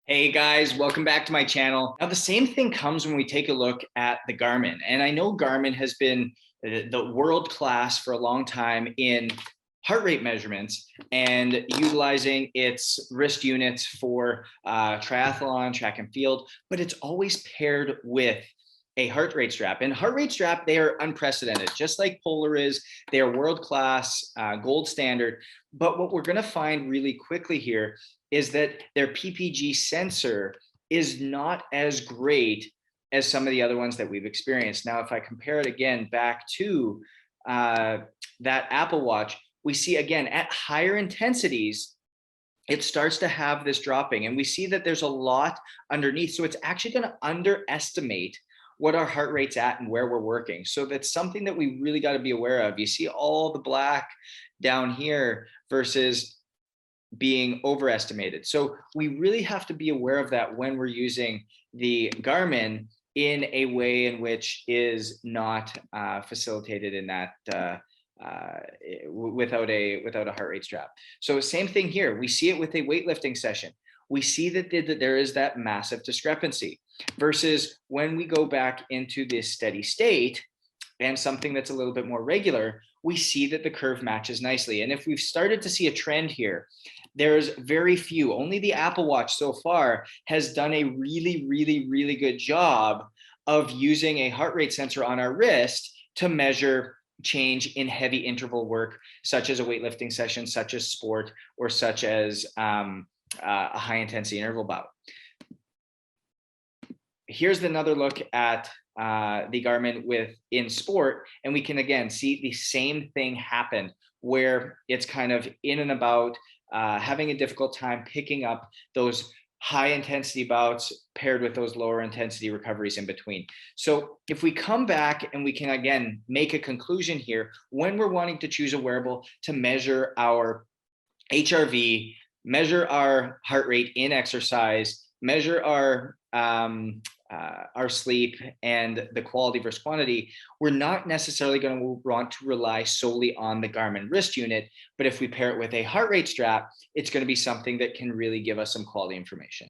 Hey guys, welcome back to my channel. Now, the same thing comes when we take a look at the Garmin. And I know Garmin has been the world class for a long time in heart rate measurements and utilizing its wrist units for triathlon, track and field, but it's always paired with a heart rate strap. And heart rate strap, they are unprecedented, just like Polar is. They are world class, gold standard. But what we're going to find really quickly here is that their PPG sensor is not as great as some of the other ones that we've experienced. Now, if I compare it again back to that Apple Watch, we see again at higher intensities, it starts to have this dropping, and we see that there's a lot underneath. So it's actually going to underestimate what our heart rate's at and where we're working. So that's something that we really got to be aware of. You see all the black down here versus being overestimated. So we really have to be aware of that when we're using the Garmin in a way in which is not facilitated in that without a heart rate strap. So same thing here. We see it with a weightlifting session. We see that there is that massive discrepancy versus when we go back into this steady state and something that's a little bit more regular, we see that the curve matches nicely. And if we've started to see a trend here, there's very few, only the Apple Watch so far has done a really good job of using a heart rate sensor on our wrist to measure change in heavy interval work, such as a weightlifting session, such as sport, or such as a high intensity interval bout. Here's another look at the Garmin in sport, and we can again see the same thing happen where it's kind of in and about, having a difficult time picking up those high intensity bouts paired with those lower intensity recoveries in between. So if we come back and we can again make a conclusion here, when we're wanting to choose a wearable to measure our HRV, measure our heart rate in exercise, measure our sleep and the quality versus quantity, we're not necessarily going to want to rely solely on the Garmin wrist unit. But if we pair it with a heart rate strap, it's going to be something that can really give us some quality information.